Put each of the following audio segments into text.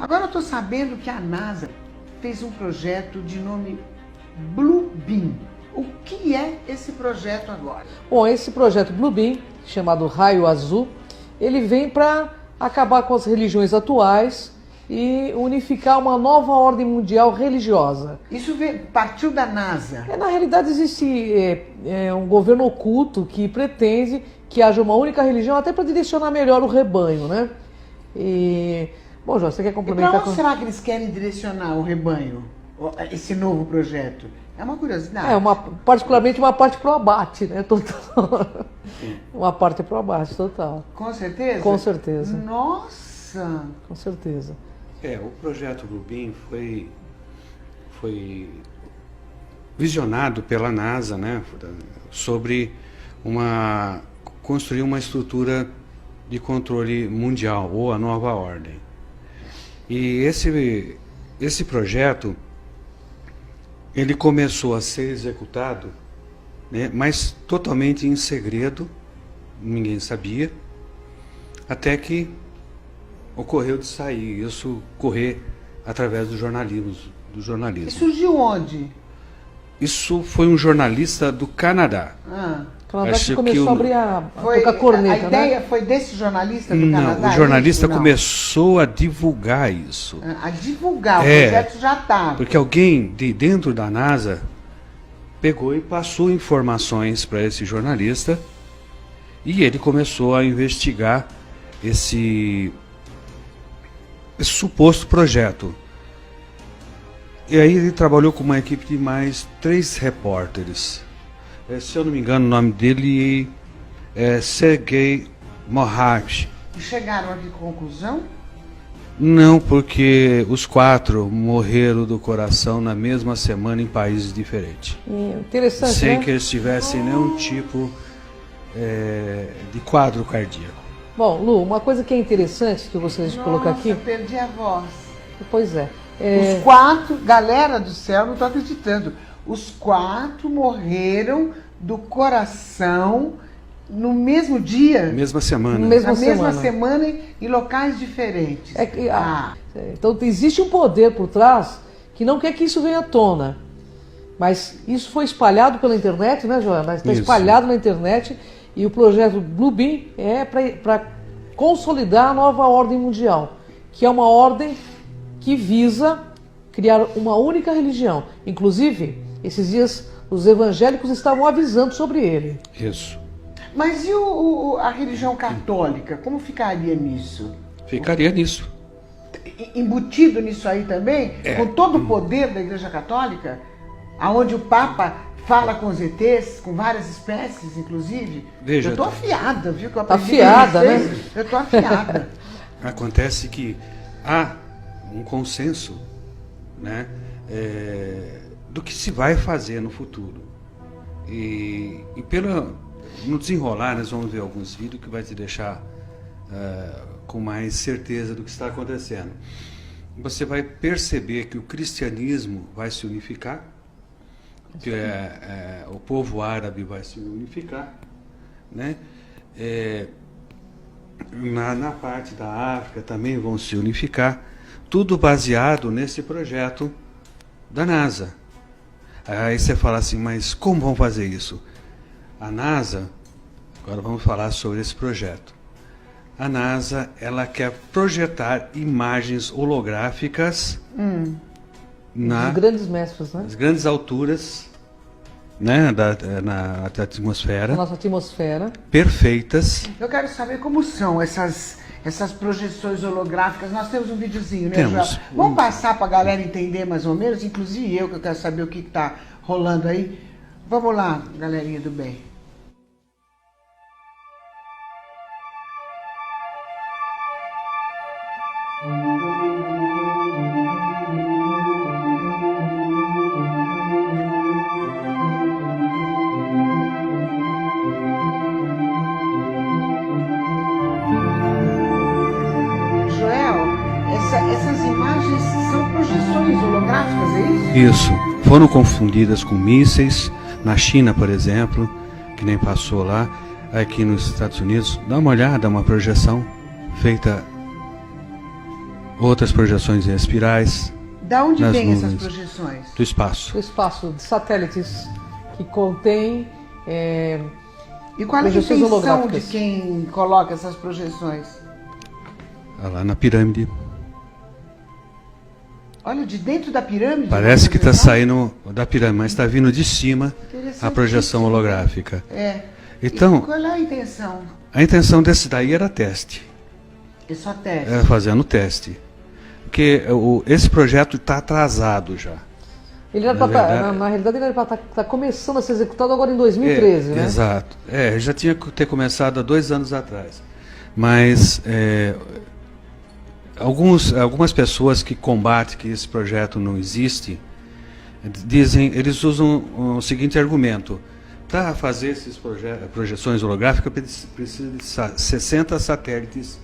Agora eu estou sabendo que a NASA fez um projeto de nome Bluebeam. O que é esse projeto agora? Bom, esse projeto Bluebeam, chamado Raio Azul, ele vem para acabar com as religiões atuais e unificar uma nova ordem mundial religiosa. Isso partiu da NASA? Na realidade existe um governo oculto que pretende que haja uma única religião até para direcionar melhor o rebanho, né? Bom, Jorge, você quer complementar? E para onde será que eles querem direcionar o rebanho, esse novo projeto? É uma curiosidade. Particularmente uma parte pro abate, né? Total. Uma parte pro abate, total. Com certeza? Com certeza. Nossa! Com certeza. O projeto Bluebeam foi visionado pela NASA, né? Sobre construir uma estrutura de controle mundial, ou a nova ordem. E esse projeto, ele começou a ser executado, né, mas totalmente em segredo, ninguém sabia, até que ocorreu de sair, isso correr através do jornalismo. E surgiu onde? Isso foi um jornalista do Canadá. Canadá que começou a abrir a tocar corneta, a ideia, né? foi desse jornalista do Canadá? Não, o jornalista começou a divulgar isso. A divulgar, o projeto já estava. Porque alguém de dentro da NASA pegou e passou informações para esse jornalista e ele começou a investigar esse suposto projeto. E aí ele trabalhou com uma equipe de mais 3 repórteres. Se eu não me engano, o nome dele é Sergei Moravich. E chegaram a que conclusão? Não, porque os 4 morreram do coração na mesma semana em países diferentes. Interessante, sem né? que eles tivessem nenhum tipo de quadro cardíaco. Bom, Lu, uma coisa que é interessante que eu gostaria de colocar aqui... Nossa, perdi a voz. Pois é. Os 4, galera do céu, não estou acreditando. Os 4 morreram do coração no mesmo dia? Mesma semana. Na mesma semana em locais diferentes. Então existe um poder por trás que não quer que isso venha à tona. Mas isso foi espalhado pela internet, né, Joana? Está espalhado na internet e o projeto Bluebeam é para consolidar a nova ordem mundial, que é uma ordem que visa criar uma única religião. Inclusive, esses dias os evangélicos estavam avisando sobre ele. Isso. Mas e a religião católica? Como ficaria nisso? Ficaria nisso. Embutido nisso aí também? Com todo o poder da Igreja Católica? Aonde o Papa fala com os ETs, com várias espécies, inclusive? Veja, eu tô afiada, viu? Que eu afiada, né? Eu tô afiada. Acontece que há um consenso, né, do que se vai fazer no futuro. E no desenrolar, nós vamos ver alguns vídeos que vai te deixar com mais certeza do que está acontecendo. Você vai perceber que o cristianismo vai se unificar, que o povo árabe vai se unificar, né? Na parte da África também vão se unificar, tudo baseado nesse projeto da NASA. Aí você fala assim, mas como vão fazer isso? A NASA, agora vamos falar sobre esse projeto. A NASA, ela quer projetar imagens holográficas Dos grandes mestres, né? nas grandes alturas, né, na atmosfera. Na nossa atmosfera. Perfeitas. Eu quero saber como são essas projeções holográficas. Nós temos um videozinho, né, Temos. Joel? Vamos passar para a galera entender mais ou menos, inclusive eu, que eu quero saber o que está rolando aí. Vamos lá, galerinha do bem. Essas imagens são projeções holográficas, é isso? Isso. Foram confundidas com mísseis. Na China, por exemplo, que nem passou lá. Aqui nos Estados Unidos, dá uma olhada, uma projeção feita outras projeções em espirais. Da onde nas vêm essas nuvens. projeções? Do espaço. O espaço de satélites que contém E qual é a projeções intenção de holográficas. quem coloca essas projeções? Lá na pirâmide. Olha, de dentro da pirâmide? Parece que está projeção? saindo da pirâmide, mas está vindo de cima a projeção holográfica. É. Então, E qual é a intenção? a intenção desse daí era teste. É só teste. Fazendo teste. Porque esse projeto está atrasado já. Ele era Na verdade- na realidade, ele era para estar começando a ser executado agora em 2013, né? Exato. Já tinha que ter começado há 2 anos atrás. Mas algumas pessoas que combatem que esse projeto não existe, eles usam o seguinte argumento: para fazer essas projeções holográficas precisa de 60 satélites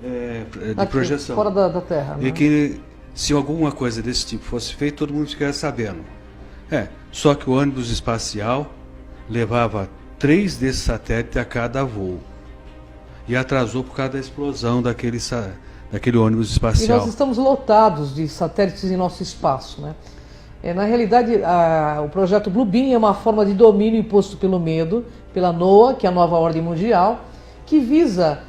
de Aqui, projeção. fora da Terra. E Né? que se alguma coisa desse tipo fosse feita, todo mundo ficaria sabendo. Só que o ônibus espacial levava 3 desses satélites a cada voo. E atrasou por causa da explosão daquele ônibus E espacial. nós estamos lotados de satélites em nosso espaço, né? Na realidade, o projeto Bluebeam é uma forma de domínio imposto pelo medo, pela NOAA, que é a nova ordem mundial, que visa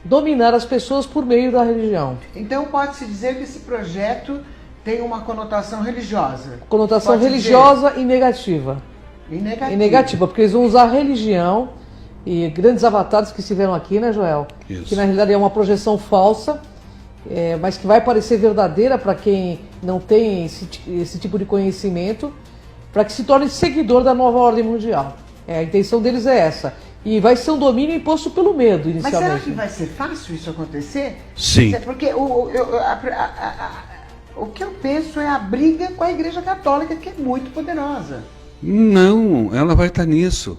dominar as pessoas por meio da religião. Então pode-se dizer que esse projeto tem uma conotação religiosa. Conotação Pode religiosa e negativa. dizer. E negativa. E negativa, porque eles vão usar a religião e grandes avatares que estiveram aqui, né, Joel? Isso. Que na realidade é uma projeção falsa, mas que vai parecer verdadeira para quem não tem esse tipo de conhecimento, para que se torne seguidor da nova ordem mundial. A intenção deles é essa. E vai ser um domínio imposto pelo medo, Mas inicialmente. será que vai ser fácil isso acontecer? Sim. Porque o que eu penso é a briga com a Igreja Católica, que é muito poderosa. Não, ela vai estar nisso.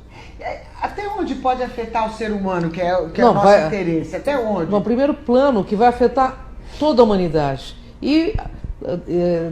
Até onde pode afetar o ser humano, que é o Não, nosso vai- interesse? Até onde? No primeiro plano, que vai afetar toda a humanidade. E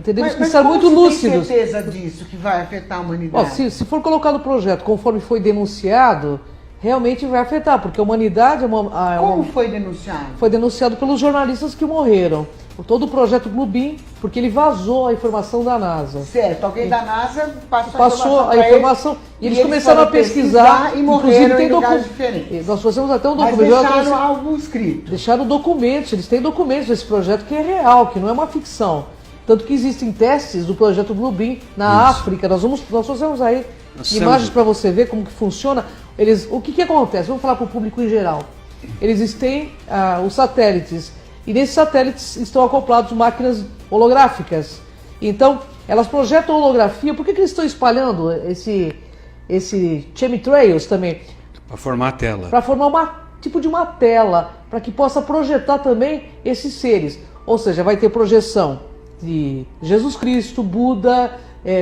teremos que estar como muito se lúcidos. tem certeza disso, que vai afetar a Ó, humanidade? se for colocado o projeto conforme foi denunciado, realmente vai afetar, porque a humanidade Como foi denunciado? foi denunciado pelos jornalistas que morreram. Todo o projeto Bluebeam, porque ele vazou a informação da NASA. Certo, alguém da NASA Passou a pra informação e eles começaram foram a pesquisar e morreram em lugares docu- diferentes. Nós fazemos até um Mas documento. já deixaram trouxe- algo escrito. Deixaram documentos, eles têm documentos desse projeto que é real, que não é uma ficção. Tanto que existem testes do projeto Bluebeam na África. Nós fazemos aí Nós imagens temos- para você ver como que funciona. O que acontece? Vamos falar para o público em geral. Eles têm os satélites, e nesses satélites estão acoplados máquinas holográficas. Então, elas projetam holografia. Por que eles estão espalhando esse chemtrails também? Para formar a tela. Para formar tipo de uma tela, para que possa projetar também esses seres. Ou seja, vai ter projeção de Jesus Cristo, Buda,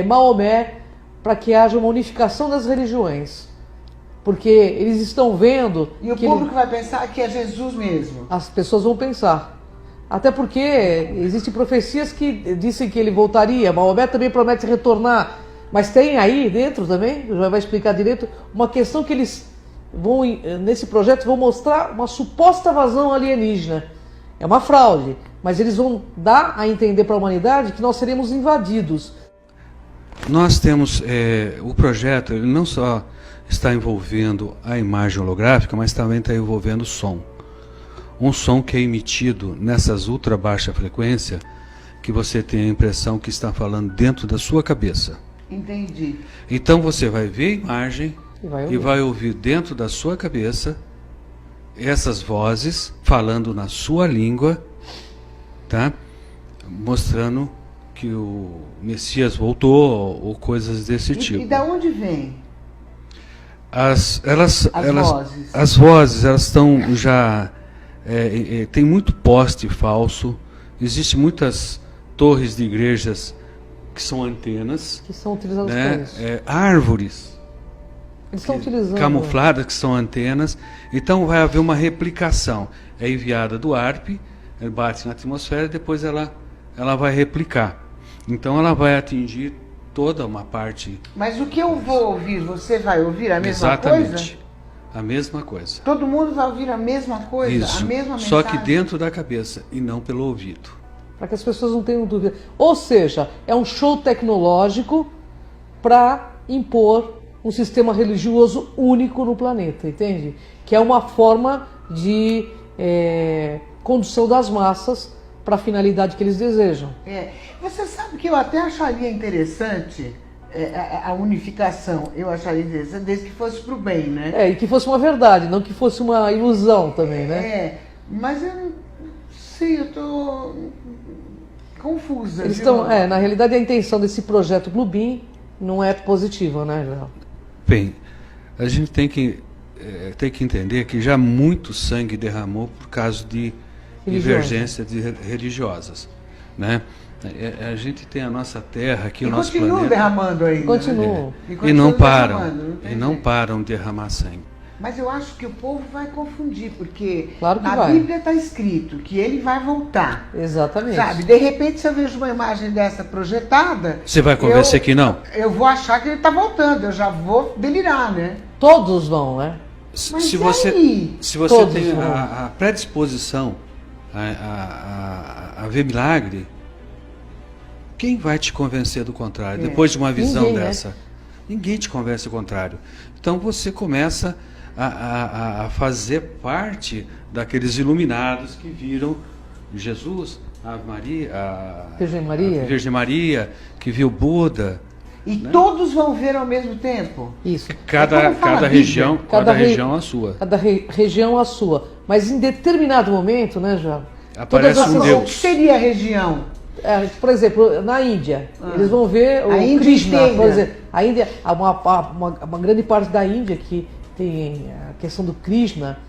Maomé, para que haja uma unificação das religiões. Porque eles estão vendo E o que público vai pensar que é Jesus mesmo. as pessoas vão pensar. Até porque existem profecias que dizem que ele voltaria. Maomé também promete retornar. Mas tem aí dentro também, já vai explicar direito, uma questão que eles vão, nesse projeto, vão mostrar uma suposta invasão alienígena. É uma fraude, mas eles vão dar a entender para a humanidade que nós seremos invadidos. Nós temos o projeto, ele não só está envolvendo a imagem holográfica, mas também está envolvendo o som. Um som que é emitido nessas ultra baixa frequência, que você tem a impressão que está falando dentro da sua cabeça. Entendi. Então você vai ver a imagem E e vai ouvir dentro da sua cabeça essas vozes falando na sua língua, tá? Mostrando que o Messias voltou ou coisas desse tipo. E da onde vem? As vozes. vozes, elas estão já tem muito poste falso. Existem muitas torres de igrejas que são antenas, Que são utilizados para né? isso. Árvores Eles estão utilizando. camufladas que são antenas. Então vai haver uma replicação. É enviada do ARP, bate na atmosfera e depois ela vai replicar. Então ela vai atingir toda uma parte. Mas o que eu vou ouvir, você vai ouvir a mesma Exatamente. coisa? a mesma coisa. Todo mundo vai ouvir a mesma coisa, Isso. a mesma mensagem. Só que dentro da cabeça e não pelo ouvido. Para que as pessoas não tenham dúvida. Ou seja, é um show tecnológico para impor um sistema religioso único no planeta, entende? Que é uma forma de condução das massas para a finalidade que eles desejam. Você sabe que eu até acharia interessante a unificação, eu acharia interessante, desde que fosse para o bem, né? E que fosse uma verdade, não que fosse uma ilusão também, né? Mas eu não sei, eu estou confusa. Eles estão, na realidade, a intenção desse projeto Bluebeam não é positiva, né, Joel? Bem, a gente tem que entender que já muito sangue derramou por causa de divergências religiosas, né? A gente tem a nossa Terra aqui, o nosso planeta. Continua derramando ainda. Continuam. E não param de derramar sangue. Mas eu acho que o povo vai confundir, porque Claro que na vai. Bíblia está escrito que ele vai voltar. Exatamente. Sabe? De repente, se eu vejo uma imagem dessa projetada... Você vai convencer que não? Eu vou achar que ele está voltando, eu já vou delirar, né? Todos vão, né? Mas Se e você aí? Todos tem vão. a predisposição a ver milagre, quem vai te convencer do contrário? Depois de uma visão Ninguém, né? dessa, ninguém te convence do contrário. Então você começa a fazer parte daqueles iluminados que viram Jesus, a Maria, a Virgem Maria, que viu Buda. E todos vão ver ao mesmo tempo? Isso. Cada região a sua. Cada região a sua. Mas em determinado momento, né, João? Aparece um O Deus. que seria a região? Por exemplo, na Índia, eles vão ver o Índia Krishna, inteira. por exemplo. A Índia, uma grande parte da Índia que tem a questão do Krishna,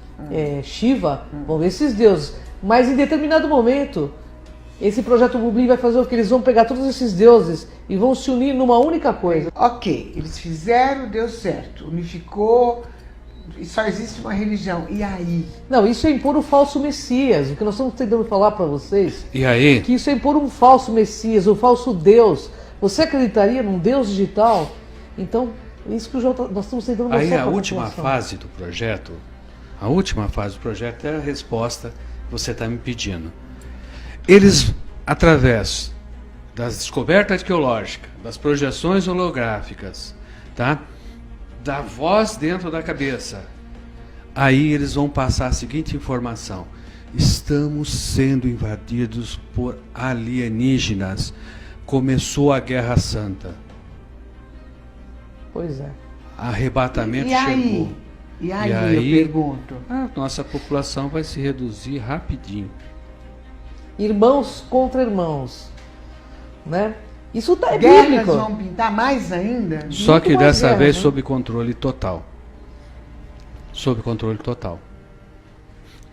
Shiva, vão ver esses deuses. Mas em determinado momento, esse projeto Bluebeam vai fazer o que? Eles vão pegar todos esses deuses e vão se unir numa única coisa. Ok, eles fizeram, deu certo, unificou, e só existe uma religião. E aí? Não, isso é impor o falso Messias. O que nós estamos tentando falar para vocês, E aí? que isso é impor um falso Messias, um falso Deus. Você acreditaria num Deus digital? Então, é isso que nós estamos tentando mostrar Aí para a última população. fase do projeto, é a resposta que você está me pedindo. Eles, através das descobertas arqueológicas, das projeções holográficas, tá? Da voz dentro da cabeça, aí eles vão passar a seguinte informação: estamos sendo invadidos por alienígenas. Começou a Guerra Santa. Pois é. Arrebatamento E aí? chegou. E aí, E aí? eu pergunto. A nossa população vai se reduzir rapidinho. Irmãos contra irmãos, né? Isso é Guerras bíblico. vão pintar mais ainda? Só Muito que mais dessa guerra, vez né? sob controle total. Sob controle total.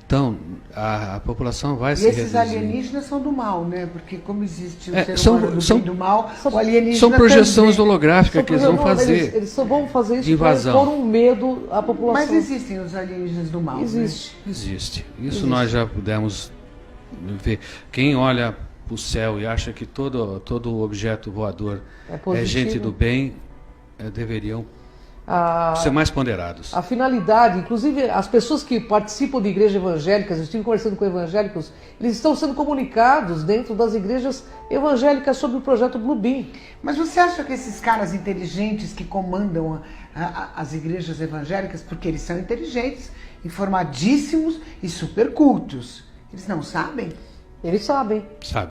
Então, a população vai E se esses reduzir. alienígenas são do mal, né? Porque como existe o ser são- humano do são- bem e do mal, o alienígena São projeções também. holográficas que eles vão fazer. Eles só vão fazer de isso para invasão. pôr um medo à população. Mas existem os alienígenas do mal, Existe. Existe. Isso Existe. nós já pudemos ver. Quem olha para o céu e acha que todo objeto voador É é positivo. gente do bem, deveriam A, ser mais ponderados. a finalidade, inclusive as pessoas que participam de igrejas evangélicas, eu estive conversando com evangélicos, eles estão sendo comunicados dentro das igrejas evangélicas sobre o projeto Bluebeam. Mas você acha que esses caras inteligentes que comandam as igrejas evangélicas, porque eles são inteligentes, informadíssimos e super cultos, eles não sabem? Eles sabem. Sabe?